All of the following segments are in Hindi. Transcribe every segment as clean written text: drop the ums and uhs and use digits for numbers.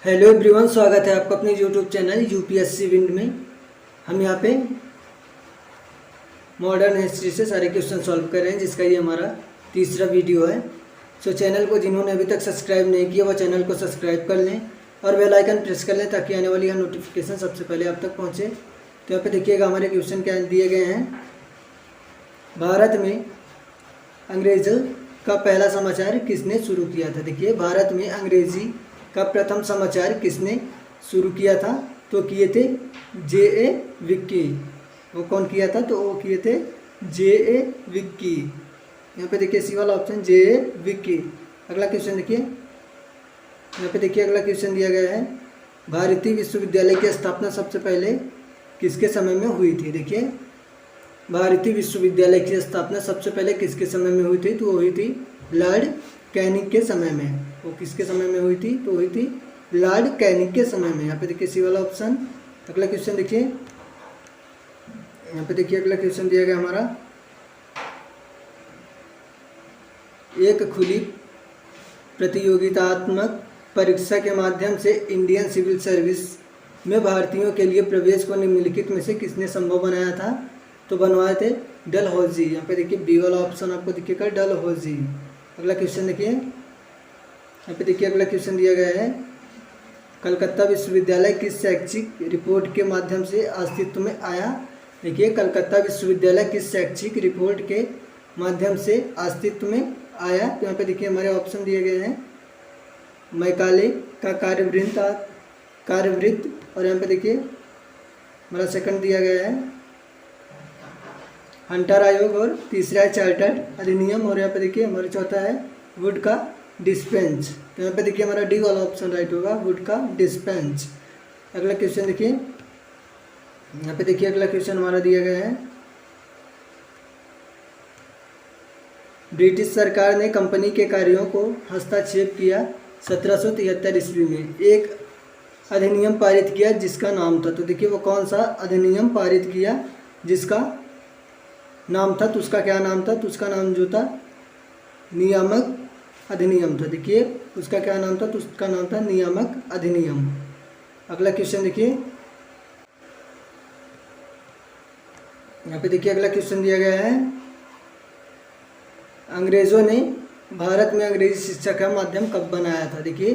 हेलो एवरीवन, स्वागत है आपका अपने यूट्यूब चैनल यूपीएससी विंड में। हम यहाँ पे मॉडर्न हिस्ट्री से सारे क्वेश्चन सॉल्व कर रहे हैं, जिसका ये हमारा तीसरा वीडियो है। चैनल को जिन्होंने अभी तक सब्सक्राइब नहीं किया वो चैनल को सब्सक्राइब कर लें और बेल आइकन प्रेस कर लें ताकि आने वाली हर नोटिफिकेशन सबसे पहले आप तक पहुँचे। तो यहाँ पे देखिएगा हमारे क्वेश्चन क्या दिए गए हैं। भारत में अंग्रेज़ों का पहला समाचार किसने शुरू किया था। देखिए, भारत में अंग्रेजी का प्रथम समाचार किसने शुरू किया था, तो किए थे J.A. विक्की। वो कौन किया था, तो वो किए थे J.A. विक्की। यहाँ पे देखिए सी वाला ऑप्शन J.A. विक्की। अगला क्वेश्चन देखिए, यहाँ पे देखिए अगला क्वेश्चन दिया गया है। भारतीय विश्वविद्यालय की स्थापना सबसे पहले किसके समय में हुई थी। देखिए, भारतीय विश्वविद्यालय की स्थापना सबसे पहले किसके समय में हुई थी, तो वो हुई थी लॉर्ड कैनिंग के समय में। वो किसके समय में हुई थी, तो हुई थी लॉर्ड कैनिंग के समय में। यहाँ पे देखिए सी वाला ऑप्शन। अगला क्वेश्चन देखिए, यहाँ पे देखिए अगला क्वेश्चन दिया गया हमारा। एक खुली प्रतियोगितात्मक परीक्षा के माध्यम से इंडियन सिविल सर्विस में भारतीयों के लिए प्रवेश को निम्नलिखित में से किसने संभव बनाया था, तो बनवाए थे डलहौजी। यहाँ पे देखिए बी वाला ऑप्शन आपको दिखेगा डलहौजी। अगला क्वेश्चन देखिए, यहाँ पे देखिए अगला क्वेश्चन दिया गया है। कलकत्ता विश्वविद्यालय किस शैक्षिक रिपोर्ट के माध्यम से अस्तित्व में आया। देखिए, कलकत्ता विश्वविद्यालय किस शैक्षिक रिपोर्ट के माध्यम से अस्तित्व में आया, तो यहाँ पे देखिए हमारे ऑप्शन दिए गए हैं। मैकाले का कार्यवृत्त और यहाँ पे देखिए हमारा सेकंड दिया गया है हंटर आयोग और तीसरा है चार्टर्ड अधिनियम और यहाँ पे देखिए हमारा चौथा है वुड का डिस्पेंच। तो यहाँ पे देखिए हमारा डी वाला ऑप्शन राइट होगा, वुड का डिस्पेंच। अगला क्वेश्चन देखिए, यहाँ पे देखिए अगला क्वेश्चन हमारा दिया गया है। ब्रिटिश सरकार ने कंपनी के कार्यों को हस्तक्षेप किया 1773 ईस्वी में। एक अधिनियम पारित किया जिसका नाम था, तो देखिए वो कौन सा अधिनियम पारित किया जिसका नाम था, तो उसका क्या नाम था, तो उसका नाम जो था नियामक अधिनियम था। देखिए उसका क्या नाम था, तो उसका नाम था नियामक अधिनियम। अगला क्वेश्चन देखिए, यहाँ पे देखिए अगला क्वेश्चन दिया गया है। अंग्रेज़ों ने भारत में अंग्रेजी शिक्षा का माध्यम कब बनाया था। देखिए,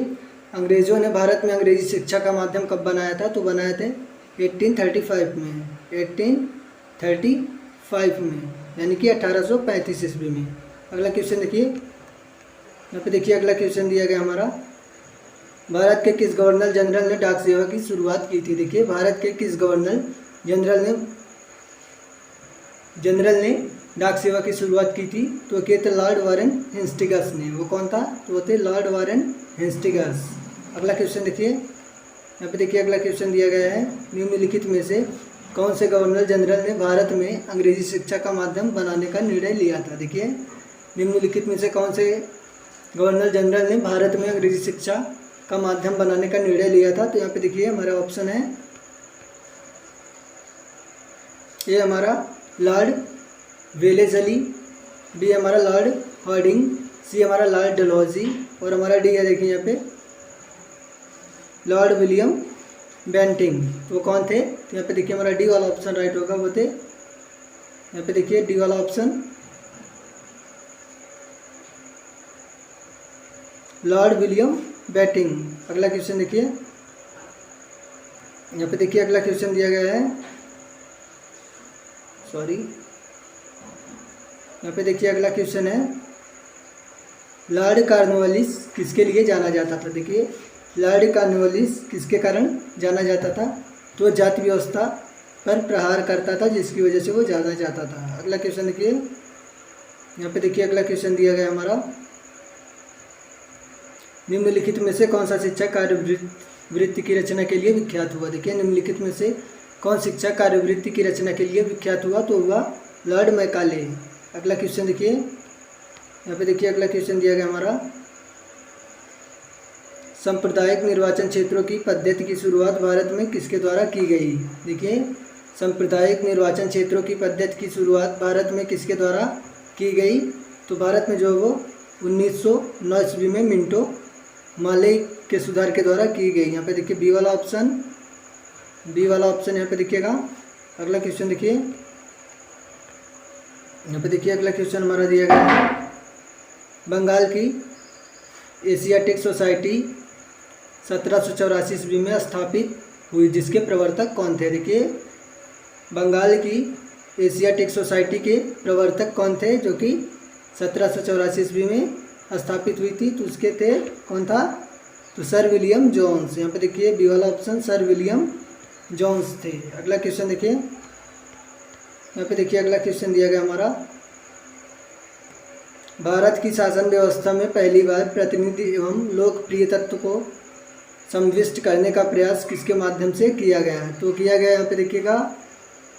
अंग्रेज़ों ने भारत में अंग्रेजी शिक्षा का माध्यम कब बनाया था, तो बनाए थे 1835 में। 1835 में, यानी कि 1835 ईस्वी में। अगला क्वेश्चन देखिए, यहाँ पे देखिए अगला क्वेश्चन दिया गया हमारा। भारत के किस गवर्नर जनरल ने डाक सेवा की शुरुआत की थी। देखिए, भारत के किस गवर्नर जनरल ने डाक सेवा की शुरुआत की थी, तो किए थे लॉर्ड वारेन हेस्टिंग्स ने। वो कौन था, तो वो थे लॉर्ड वारेन हेस्टिंग्स। अगला क्वेश्चन देखिए, यहाँ पे देखिए अगला क्वेश्चन दिया गया है। निम्नलिखित में से कौन से गवर्नर जनरल ने भारत में अंग्रेजी शिक्षा का माध्यम बनाने का निर्णय लिया था। देखिए, निम्नलिखित में से कौन से गवर्नर जनरल ने भारत में अंग्रेजी शिक्षा का माध्यम बनाने का निर्णय लिया था, तो यहाँ पे देखिए हमारा ऑप्शन है ये हमारा लॉर्ड वेलेस्ली, बी हमारा लॉर्ड हार्डिंग, सी हमारा लॉर्ड डलहौजी और हमारा डी है देखिए यहाँ पे लॉर्ड विलियम बेंटिंग। तो वो कौन थे, तो यहाँ पे देखिए हमारा डी वाला ऑप्शन राइट होगा, वो थे यहाँ पे देखिए डी वाला ऑप्शन लॉर्ड विलियम बेंटिंग। अगला क्वेश्चन देखिए, यहाँ पे देखिए अगला क्वेश्चन दिया गया है। यहाँ पे देखिए अगला क्वेश्चन है। लॉर्ड कॉर्नवालिस किसके लिए जाना जाता था। देखिए, लॉर्ड कॉर्नवालिस किसके कारण जाना जाता था, तो जाति व्यवस्था पर प्रहार करता था जिसकी वजह से वो जाना जाता था। अगला क्वेश्चन देखिए, यहाँ पे देखिए अगला क्वेश्चन दिया गया हमारा। निम्नलिखित में से कौन सा शिक्षक कार्यवृत्ति की रचना के लिए विख्यात हुआ। देखिए, निम्नलिखित में से कौन शिक्षक कार्यवृत्ति की रचना के लिए विख्यात हुआ, तो हुआ लॉर्ड मैकाले। अगला क्वेश्चन देखिए, यहाँ पे देखिए अगला क्वेश्चन दिया गया हमारा। सांप्रदायिक निर्वाचन क्षेत्रों की पद्धति की शुरुआत भारत में किसके द्वारा की गई। देखिए, सांप्रदायिक निर्वाचन क्षेत्रों की पद्धति की शुरुआत भारत में किसके द्वारा की गई, तो भारत में जो वो 1909 ईस्वी में मिंटो माले के सुधार के द्वारा की गई। यहाँ पे देखिए बी वाला ऑप्शन यहाँ पे देखिएगा। अगला क्वेश्चन देखिए, यहाँ पे देखिए अगला क्वेश्चन हमारा दिया गया है, बंगाल की एशियाटिक सोसाइटी 1784 ईस्वी में स्थापित हुई, जिसके प्रवर्तक कौन थे। देखिए बंगाल की एशियाटिक सोसाइटी के प्रवर्तक कौन थे, जो कि 1784 ईस्वी में स्थापित हुई थी, तो उसके थे कौन था, तो सर विलियम जोन्स। यहाँ पे देखिए बी वाला ऑप्शन सर विलियम जोन्स थे। अगला क्वेश्चन देखिए, यहाँ पे देखिए अगला क्वेश्चन दिया गया हमारा, भारत की शासन व्यवस्था में पहली बार प्रतिनिधि एवं लोकप्रिय तत्व को समाविष्ट करने का प्रयास किसके माध्यम से किया गया है। तो किया गया यहाँ पे देखिएगा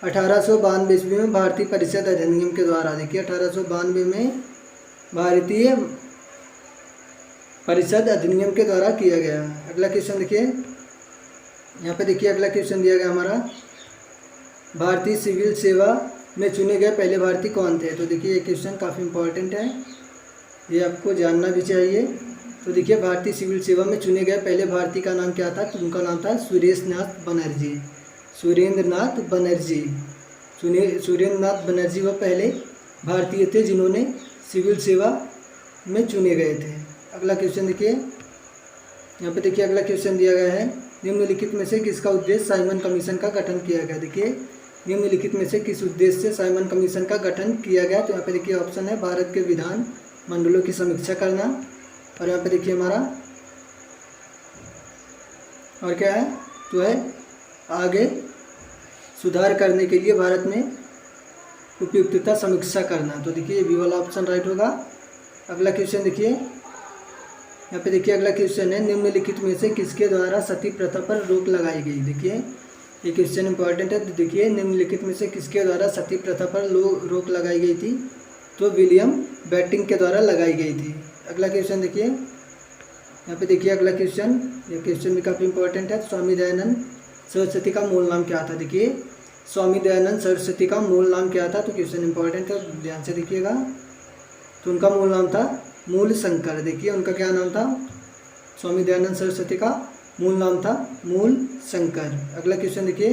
1892 ईस्वी में भारतीय परिषद अधिनियम के द्वारा। देखिए 1892 में भारतीय परिषद अधिनियम के द्वारा किया गया। अगला क्वेश्चन देखिए, यहाँ पे देखिए अगला क्वेश्चन दिया गया हमारा, भारतीय सिविल सेवा में चुने गए पहले भारतीय कौन थे। तो देखिए ये क्वेश्चन काफ़ी इंपॉर्टेंट है, ये आपको जानना भी चाहिए। तो देखिए भारतीय सिविल सेवा में चुने गए पहले भारतीय का नाम क्या था, तो उनका नाम था सुरेंद्रनाथ बनर्जी। सुरेंद्रनाथ बनर्जी वो पहले भारतीय थे जिन्होंने सिविल सेवा में चुने गए थे। अगला क्वेश्चन देखिए, यहाँ पे देखिए अगला क्वेश्चन दिया गया है, निम्नलिखित में से किसका उद्देश्य साइमन कमीशन का गठन किया गया। देखिए निम्नलिखित में से किस उद्देश्य से साइमन कमीशन का गठन किया गया। तो यहाँ पे देखिए ऑप्शन है भारत के विधान मंडलों की समीक्षा करना, और यहाँ पे देखिए हमारा और क्या है, तो है आगे सुधार करने के लिए भारत में उपयुक्तता समीक्षा करना। तो देखिए बी वाला ऑप्शन राइट होगा। अगला क्वेश्चन देखिए, यहाँ पे देखिए अगला क्वेश्चन है, निम्नलिखित में से किसके द्वारा सती प्रथा पर रोक लगाई गई। देखिए ये क्वेश्चन इंपॉर्टेंट है। तो देखिए निम्नलिखित में से किसके द्वारा सती प्रथा पर रोक लगाई गई थी, तो विलियम बेंटिंक के द्वारा लगाई गई थी। अगला क्वेश्चन देखिए, यहाँ पे देखिए अगला क्वेश्चन, ये क्वेश्चन भी काफ़ी इंपॉर्टेंट है, स्वामी दयानंद सरस्वती का मूल नाम क्या था। देखिए स्वामी दयानंद सरस्वती का मूल नाम क्या था, तो क्वेश्चन इंपॉर्टेंट है, ध्यान से देखिएगा। तो उनका मूल नाम था मूल शंकर। देखिए उनका क्या नाम था, स्वामी दयानंद सरस्वती का मूल नाम था मूल शंकर। अगला क्वेश्चन देखिए,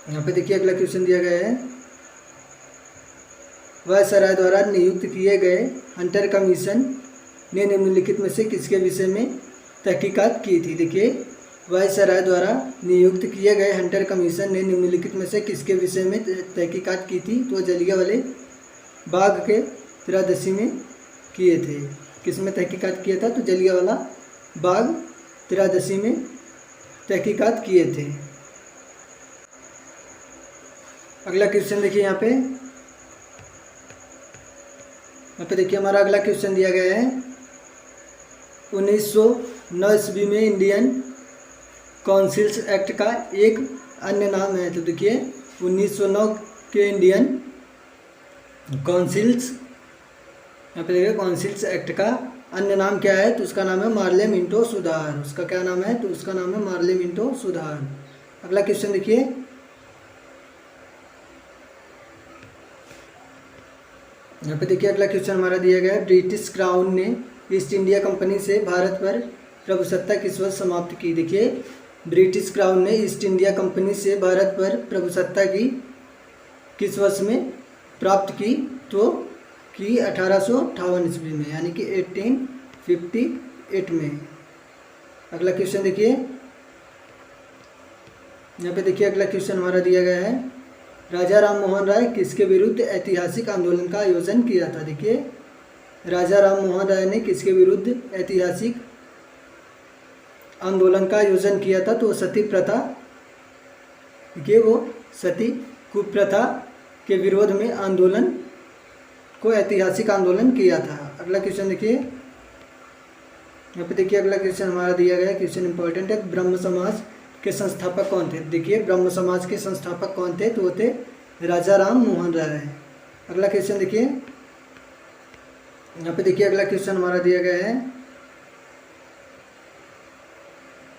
यहाँ पे देखिए अगला क्वेश्चन दिया गया है, वायसराय द्वारा नियुक्त किए गए हंटर कमीशन ने निम्नलिखित में से किसके विषय में तहकीकात की थी। देखिए वायसराय द्वारा नियुक्त किए गए हंटर कमीशन ने निम्नलिखित में से किसके विषय में तहकीकात की थी, तो जलियांवाला बाग के त्रयोदशी में किए थे। किस में तहकीकात किया था, तो जलियांवाला बाग त्रयोदशी में तहकीकात किए थे। अगला क्वेश्चन देखिए, यहाँ पे देखिए हमारा अगला क्वेश्चन दिया गया है, 1909 ईस्वी में इंडियन काउंसिल्स एक्ट का एक अन्य नाम है। तो देखिए 1909 के इंडियन काउंसिल्स, यहाँ पे देखिए काउंसिल्स एक्ट का अन्य नाम क्या है, तो उसका नाम है मार्ले मिंटो सुधार। उसका क्या नाम है, तो उसका नाम है मार्ले मिंटो सुधार। अगला क्वेश्चन देखिए, यहाँ पे देखिए अगला क्वेश्चन हमारा दिया गया है, ब्रिटिश क्राउन ने ईस्ट इंडिया कंपनी से भारत पर प्रभुसत्ता किस वर्ष समाप्त की। देखिए ब्रिटिश क्राउन ने ईस्ट इंडिया कंपनी से भारत पर प्रभुसत्ता की किस वर्ष में प्राप्त की, तो कि 1858 ईस्वी में, यानी कि 1858 में। अगला क्वेश्चन देखिए, यहाँ पे देखिए अगला क्वेश्चन हमारा दिया गया है, राजा राम मोहन राय किसके विरुद्ध ऐतिहासिक आंदोलन का आयोजन किया था। देखिए राजा राम मोहन राय ने किसके विरुद्ध ऐतिहासिक आंदोलन का आयोजन किया था, तो सती प्रथा, देखिए वो सती कुप्रथा के विरोध में आंदोलन को ऐतिहासिक आंदोलन किया था। अगला क्वेश्चन देखिए, यहाँ पे देखिए अगला क्वेश्चन हमारा दिया गया, क्वेश्चन इंपॉर्टेंट है, ब्रह्म समाज के संस्थापक कौन थे। देखिए ब्रह्म समाज के संस्थापक कौन थे, तो वो थे राजा राम मोहन राय। अगला क्वेश्चन देखिए, यहाँ पे देखिए अगला क्वेश्चन हमारा दिया गया है,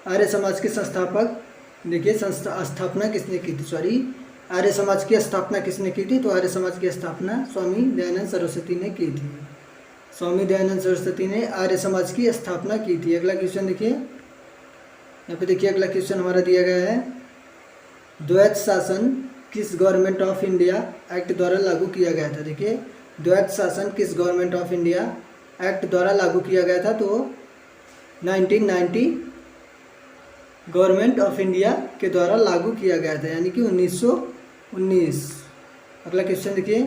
आर्य समाज के संस्थापक, देखिए स्थापना किसने की थी, सॉरी आर्य समाज की स्थापना किसने की थी, तो आर्य समाज की स्थापना स्वामी दयानंद सरस्वती ने की थी। स्वामी दयानंद सरस्वती ने आर्य समाज की स्थापना की थी। अगला क्वेश्चन देखिए, यहाँ पे देखिए अगला क्वेश्चन हमारा दिया गया है, द्वैत शासन किस गवर्नमेंट ऑफ इंडिया एक्ट द्वारा लागू किया गया था। देखिए द्वैत शासन किस गवर्नमेंट ऑफ इंडिया एक्ट द्वारा लागू किया गया था, तो 1990 गवर्नमेंट ऑफ इंडिया के द्वारा लागू किया गया था, यानी कि 1919। अगला क्वेश्चन देखिए,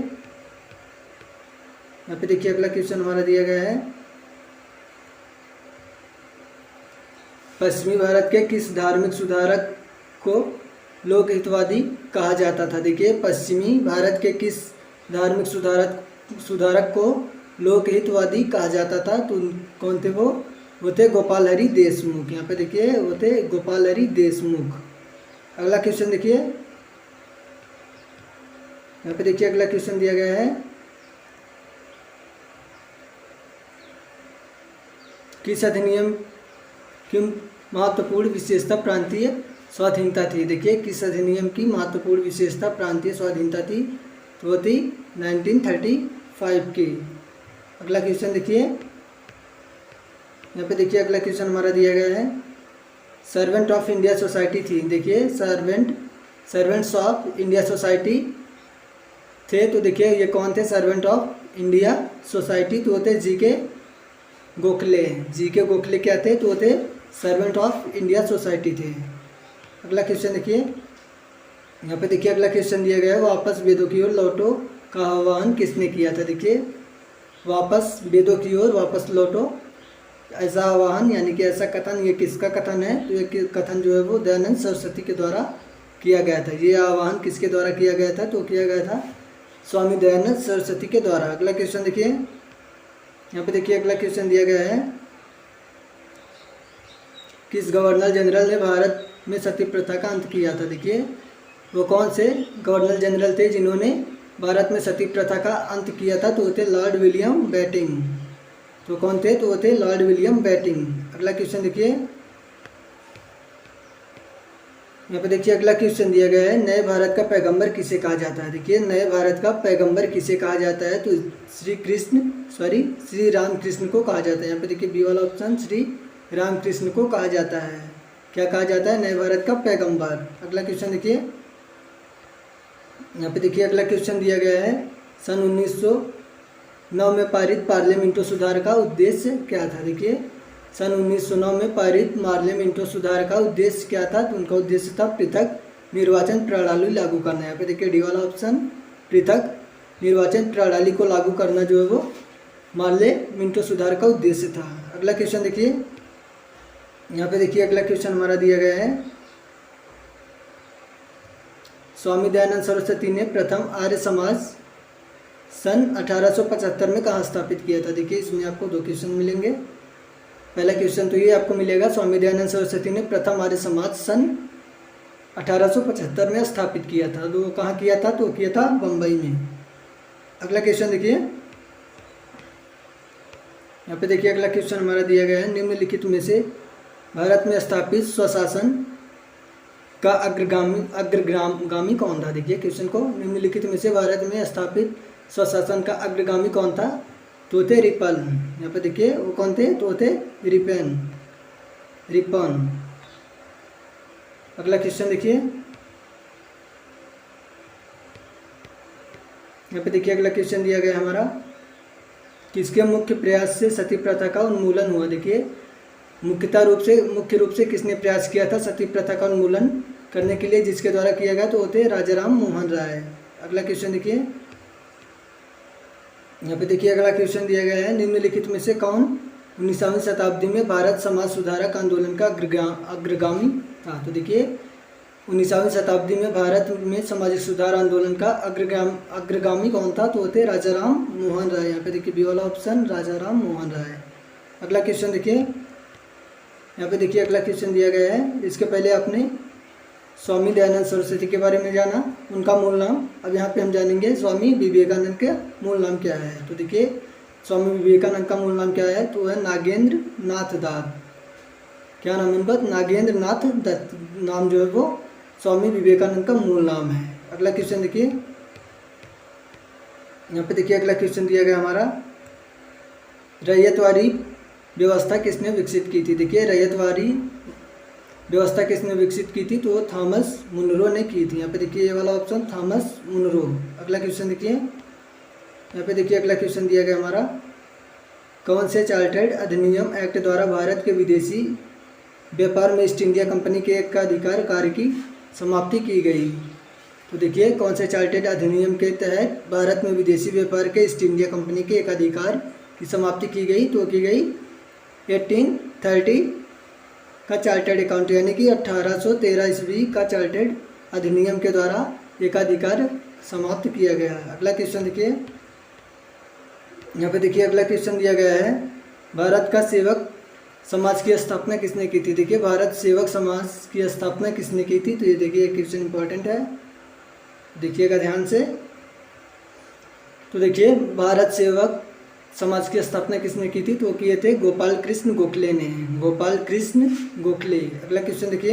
यहाँ पे देखिए अगला क्वेश्चन हमारा दिया गया है, पश्चिमी भारत के किस धार्मिक सुधारक को लोकहितवादी कहा जाता था। देखिए पश्चिमी भारत के किस धार्मिक सुधारक को लोकहितवादी कहा जाता था, तो कौन थे वो थे गोपाल हरि देशमुख। यहाँ पे देखिए वो थे गोपाल हरि देशमुख। अगला क्वेश्चन देखिए, यहाँ पे देखिए अगला क्वेश्चन दिया गया है, किस अधिनियम की महत्वपूर्ण विशेषता प्रांतीय स्वाधीनता थी। देखिए किस अधिनियम की महत्वपूर्ण विशेषता प्रांतीय स्वाधीनता थी, तो वो थी 1935 की। अगला क्वेश्चन देखिए, यहाँ पे देखिए अगला क्वेश्चन हमारा दिया गया है, सर्वेंट ऑफ इंडिया सोसाइटी थी। देखिए सर्वेंट्स ऑफ इंडिया सोसाइटी थे, तो देखिए ये कौन थे सर्वेंट ऑफ इंडिया सोसाइटी, तो वो थे जी.के. गोखले। जी.के. गोखले क्या थे, तो वो थे सर्वेंट ऑफ इंडिया सोसाइटी थे। अगला क्वेश्चन देखिए, यहाँ पे देखिए अगला क्वेश्चन दिया गया है, वापस वेदों की ओर लौटो का आह्वान किसने किया था। देखिए वापस वेदों की ओर वापस लौटो ऐसा आह्वान यानी कि ऐसा कथन, ये किसका कथन है, तो ये कथन जो है वो दयानंद सरस्वती के द्वारा किया गया था। ये आह्वान किसके द्वारा किया गया था, तो किया गया था स्वामी दयानंद सरस्वती के द्वारा। अगला क्वेश्चन देखिए, यहाँ पे देखिए अगला क्वेश्चन दिया गया है, किस गवर्नर जनरल ने भारत में सती प्रथा का अंत किया था। देखिए वो कौन से गवर्नर जनरल थे जिन्होंने भारत में सती प्रथा का अंत किया था, तो वो थे लॉर्ड विलियम बेटिंग। तो कौन थे, तो वो थे लॉर्ड विलियम बेटिंग। अगला क्वेश्चन देखिए, यहाँ पे देखिए अगला क्वेश्चन दिया गया है, नए भारत का पैगंबर किसे कहा जाता है। देखिए नए भारत का पैगंबर किसे कहा जाता है, तो श्री राम कृष्ण को कहा जाता है। यहाँ पे देखिए बी वाला ऑप्शन, श्री राम कृष्ण को कहा जाता है। क्या कहा जाता है, नए भारत का पैगंबर। अगला क्वेश्चन देखिए, यहाँ पे देखिए अगला क्वेश्चन दिया गया है, सन 1909 में पारित पार्लियामेंटो सुधार का उद्देश्य क्या था। देखिए सन 1909 में पारित पार्लियामेंटो सुधार का उद्देश्य क्या था, तो उनका उद्देश्य था पृथक निर्वाचन प्रणाली लागू करना। यहाँ पे देखिए डी वाला ऑप्शन, पृथक निर्वाचन प्रणाली को लागू करना जो है वो पार्लियामेंटो सुधार का उद्देश्य था। अगला क्वेश्चन देखिए, यहाँ पे देखिए अगला क्वेश्चन हमारा दिया गया है, स्वामी दयानंद सरस्वती ने प्रथम आर्य समाज सन 1875 में कहाँ स्थापित किया था। देखिए इसमें आपको दो क्वेश्चन मिलेंगे। पहला क्वेश्चन तो ये आपको मिलेगा, स्वामी दयानंद सरस्वती ने प्रथम आर्य समाज सन 1875 में स्थापित किया था। तो कहाँ किया था, तो किया था बम्बई में। अगला क्वेश्चन देखिए, यहाँ पे देखिए अगला क्वेश्चन हमारा दिया गया है, निम्नलिखित में से भारत में स्थापित स्वशासन का अग्रगामी कौन था। देखिए क्वेश्चन को, निम्नलिखित में से भारत में स्थापित स्वशासन का अग्रगामी कौन था, तो थे रिपन। यहाँ पे देखिए वो कौन थे, तो थे रिपन। अगला क्वेश्चन देखिए, यहाँ पे देखिए अगला क्वेश्चन दिया गया हमारा, किसके मुख्य प्रयास से सती प्रथा का उन्मूलन हुआ। देखिए मुख्य रूप से किसने प्रयास किया था सती प्रथा का उन्मूलन करने के लिए, जिसके द्वारा किया गया, तो वो थे राजाराम मोहन राय। अगला क्वेश्चन देखिए, यहाँ पे देखिए अगला क्वेश्चन दिया गया है, निम्नलिखित में से कौन 19वीं शताब्दी में भारत समाज सुधारक आंदोलन का अग्रगामी था। तो देखिए 19वीं शताब्दी में भारत में सामाजिक सुधार आंदोलन का अग्रगामी कौन था, तो वो थे राजाराम मोहन राय। यहाँ पे देखिए बी वाला ऑप्शन, राजाराम मोहन राय। अगला क्वेश्चन देखिए, यहाँ पे देखिए अगला क्वेश्चन दिया गया है, इसके पहले आपने स्वामी दयानंद सरस्वती के बारे में जाना, उनका मूल नाम। अब यहाँ पे हम जानेंगे स्वामी विवेकानंद का मूल नाम क्या है। तो देखिए स्वामी विवेकानंद का मूल नाम क्या है, तो है नागेंद्र नाथ दत्त। क्या नाम है उनका, नागेंद्र नाथ दत्त नाम जो है वो स्वामी विवेकानंद का मूल नाम है। अगला क्वेश्चन देखिए, यहाँ पे देखिए अगला क्वेश्चन दिया गया हमारा, रैयतवाड़ी व्यवस्था किसने विकसित की थी? देखिए रैयतवाड़ी व्यवस्था किसने विकसित की थी? तो थॉमस मुनरो ने की थी। यहाँ पे देखिए ये वाला ऑप्शन थॉमस मुनरो। अगला क्वेश्चन देखिए, यहाँ पे देखिए अगला क्वेश्चन दिया गया हमारा, कौन से चार्टर्ड अधिनियम एक्ट द्वारा भारत के विदेशी व्यापार में ईस्ट इंडिया कंपनी के एकाधिकार कार्य की समाप्ति की गई? तो देखिए कौन से चार्टर्ड अधिनियम के तहत भारत में विदेशी व्यापार के ईस्ट इंडिया कंपनी के एकाधिकार की समाप्ति की गई? तो की गई 1830 का चार्टर्ड अकाउंट, यानी कि 1813 ईस्वी का चार्टर्ड अधिनियम के द्वारा एकाधिकार समाप्त किया गया। अगला क्वेश्चन देखिए, यहाँ पे देखिए अगला क्वेश्चन दिया गया है, भारत का सेवक समाज की स्थापना किसने की थी? देखिए भारत सेवक समाज की स्थापना किसने की थी? तो ये देखिए क्वेश्चन इंपॉर्टेंट है, देखिएगा ध्यान से। तो देखिए भारत सेवक समाज की स्थापना किसने की थी? तो किए थे गोपाल कृष्ण गोखले ने, गोपाल कृष्ण गोखले। अगला क्वेश्चन देखिए,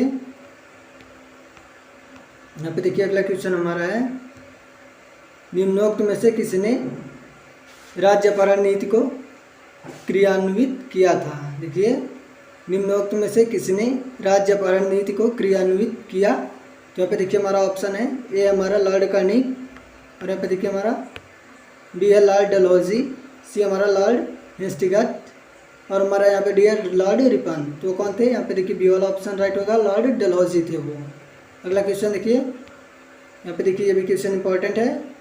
यहाँ पे देखिए अगला क्वेश्चन हमारा है, निम्नोक्त में से किसने राज्यपारण नीति को क्रियान्वित किया था? देखिए निम्नोक्त में से किसने राज्यपारण नीति को क्रियान्वित किया? तो यहाँ पे देखिए हमारा ऑप्शन है ए हमारा लॉर्ड कर्निंग, और यहाँ पे देखिए हमारा बी है लॉर्ड डलहौजी, सी हमारा लॉर्ड हेस्टिंग्स, और हमारा यहाँ पे डी है लॉर्ड रिपन। तो कौन थे? यहाँ पे देखिए बी वाला ऑप्शन राइट होगा, लॉर्ड डलहौजी थे वो। अगला क्वेश्चन देखिए, यहाँ पे देखिए ये भी क्वेश्चन इंपॉर्टेंट है,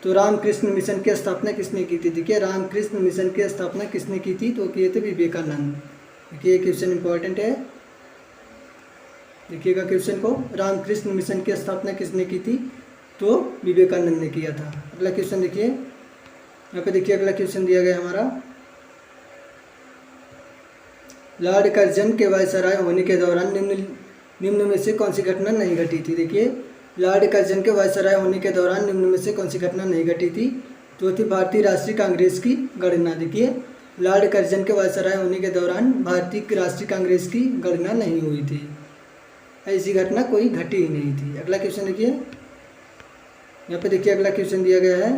तो रामकृष्ण मिशन की स्थापना किसने की थी? देखिए रामकृष्ण मिशन की स्थापना किसने की थी? तो किए थे विवेकानंद। देखिए ये क्वेश्चन इंपॉर्टेंट है, देखिएगा क्वेश्चन को, रामकृष्ण मिशन की स्थापना किसने की थी? तो विवेकानंद ने किया था। अगला क्वेश्चन देखिए, यहाँ पे देखिए अगला क्वेश्चन दिया गया हमारा, लॉर्ड कर्जन के वायसराय होने के दौरान निम्न में से कौन सी घटना नहीं घटी थी? देखिए लॉर्ड कर्जन के वायसराय होने के दौरान निम्न में से कौन सी घटना नहीं घटी थी? तो थी भारतीय राष्ट्रीय कांग्रेस की गणना। देखिए लॉर्ड कर्जन के वायसराय होने के दौरान भारतीय राष्ट्रीय कांग्रेस की गणना नहीं हुई थी, ऐसी घटना कोई घटी ही नहीं थी। अगला क्वेश्चन देखिए, यहाँ पे देखिए अगला क्वेश्चन दिया गया है,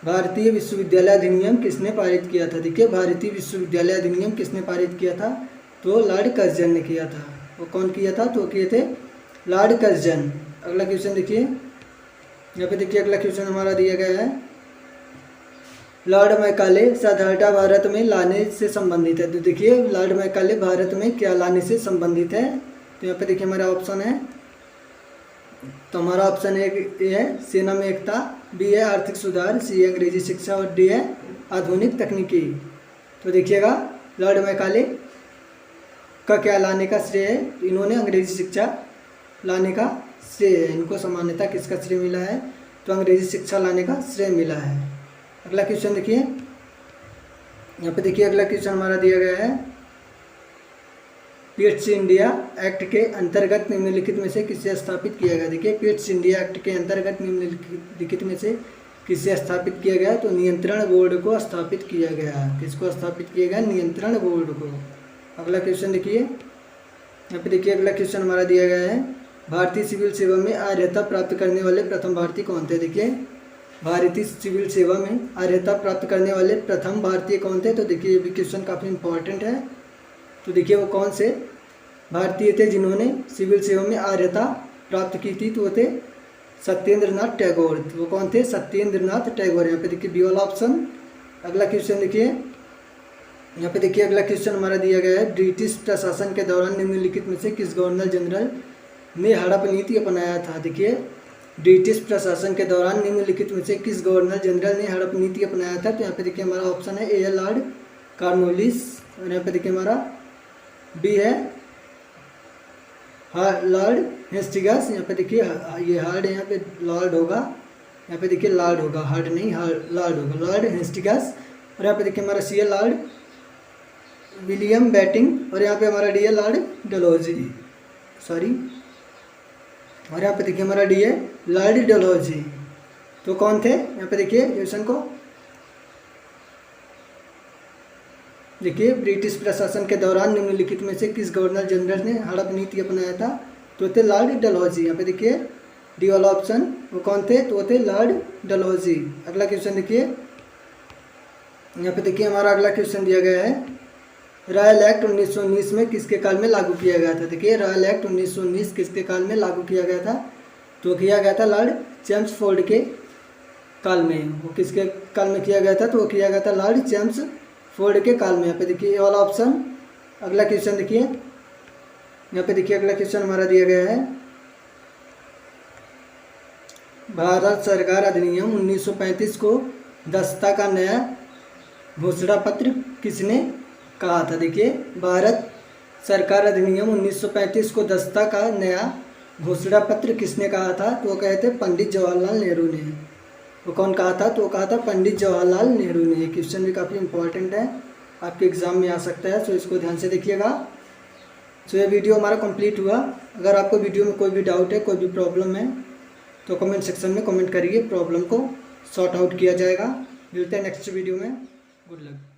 भारतीय विश्वविद्यालय अधिनियम किसने पारित किया था? देखिए भारतीय विश्वविद्यालय अधिनियम किसने पारित किया था? तो लॉर्ड कर्जन ने किया था। वो कौन किया था? तो किए थे लॉर्ड कर्जन। अगला क्वेश्चन देखिए, यहाँ पे देखिए अगला क्वेश्चन हमारा दिया गया है, लॉर्ड मैकाले साधारणता भारत में लाने से संबंधित है। तो देखिए लॉर्ड मैकाले भारत में क्या लाने से संबंधित है? तो यहाँ पे देखिए हमारा ऑप्शन है, तो हमारा ऑप्शन ए है सेना में एकता, बी है आर्थिक सुधार, सी है अंग्रेजी शिक्षा, और डी है आधुनिक तकनीकी। तो देखिएगा लॉर्ड मैकाले का क्या लाने का श्रेय है? इन्होंने अंग्रेजी शिक्षा लाने का श्रेय है, इनको सामान्यता किसका श्रेय मिला है? तो अंग्रेजी शिक्षा लाने का श्रेय मिला है। अगला क्वेश्चन देखिए, यहाँ पे देखिए अगला क्वेश्चन हमारा दिया गया है, पिट्स इंडिया एक्ट के अंतर्गत निम्नलिखित में से किसे स्थापित किया गया? देखिए पिट्स इंडिया एक्ट के अंतर्गत निम्नलिखित में से किसे स्थापित किया गया? तो नियंत्रण बोर्ड को स्थापित किया गया। किसको स्थापित किया गया? नियंत्रण बोर्ड को। अगला क्वेश्चन देखिए, यहाँ पे देखिए अगला क्वेश्चन हमारा दिया गया है, भारतीय सिविल सेवा में आर्यता प्राप्त करने वाले प्रथम भारतीय कौन थे? देखिए भारतीय सिविल सेवा में आर्यता प्राप्त करने वाले प्रथम भारतीय कौन थे? तो देखिए ये भी क्वेश्चन काफ़ी इंपॉर्टेंट है। तो देखिए वो कौन से भारतीय थे जिन्होंने सिविल सेवा में आर्यता प्राप्त की थी? तो वो थे सत्येंद्र नाथ टैगोर। वो कौन थे? सत्येंद्र नाथ टैगोर। यहाँ पे देखिए बी वाला ऑप्शन। अगला क्वेश्चन देखिए, यहाँ पे देखिए अगला क्वेश्चन हमारा दिया गया है, ब्रिटिश प्रशासन के दौरान निम्नलिखित में से किस गवर्नर जनरल ने हड़प नीति अपनाया था? देखिए ब्रिटिश प्रशासन के दौरान निम्नलिखित में से किस गवर्नर जनरल ने हड़प नीति अपनाया था? तो यहाँ पे देखिए हमारा ऑप्शन है ए लॉर्ड कॉर्नवालिस, और यहाँ पे देखिए हमारा बी है लॉर्ड हेस्टिंग्स। यहाँ पे देखिए ये हार्ड है, यहाँ पे लॉर्ड होगा, यहाँ पे देखिए लॉर्ड होगा, हार्ड नहीं लॉर्ड होगा, लॉर्ड हेस्टिंग्स। और यहाँ पे देखिए हमारा सी है लॉर्ड विलियम बेटिंग, और यहाँ पे हमारा डी है लॉर्ड डलहौजी, सॉरी, और यहाँ पे देखिए हमारा डी है लॉर्ड डलहौजी। तो कौन थे? यहाँ पे देखिए क्वेश्चन को देखिए, ब्रिटिश प्रशासन के दौरान निम्नलिखित में से किस गवर्नर जनरल ने हड़प नीति अपनाया था? तो थे लॉर्ड डलहौजी। यहाँ पे देखिए डी वाला ऑप्शन, वो कौन थे? तो थे लॉर्ड डलहौजी। अगला क्वेश्चन देखिए, यहाँ पे देखिए हमारा अगला क्वेश्चन दिया गया है, रॉयल एक्ट 1919 में किसके काल में लागू किया गया था। देखिए रॉयल एक्ट 1919 किसके काल में लागू किया गया था, तो किया गया था लॉर्ड चेम्सफोर्ड के काल में। वो किसके काल में किया गया था, तो वो किया गया था लॉर्ड चेम्सफोर्ड के काल में। यहाँ पे देखिए वाला ऑप्शन। अगला क्वेश्चन देखिए, यहाँ पे देखिए अगला क्वेश्चन हमारा दिया गया है, भारत सरकार अधिनियम 1935 को दस्ता का नया घोषणा पत्र किसने कहा था। देखिए भारत सरकार अधिनियम 1935 को दस्ता का नया घोषणा पत्र किसने कहा था, तो वो कहे थे पंडित जवाहरलाल नेहरू ने। वो कौन कहा था, तो वो कहा था पंडित जवाहरलाल नेहरू ने। ये क्वेश्चन भी काफ़ी इंपॉर्टेंट है, आपके एग्जाम में आ सकता है, सो इसको ध्यान से देखिएगा। सो ये वीडियो हमारा कंप्लीट हुआ। अगर आपको वीडियो में कोई भी डाउट है, कोई भी प्रॉब्लम है, तो कमेंट सेक्शन में कमेंट करिए, प्रॉब्लम को सॉर्ट आउट किया जाएगा। मिलते हैं नेक्स्ट वीडियो में। Good luck.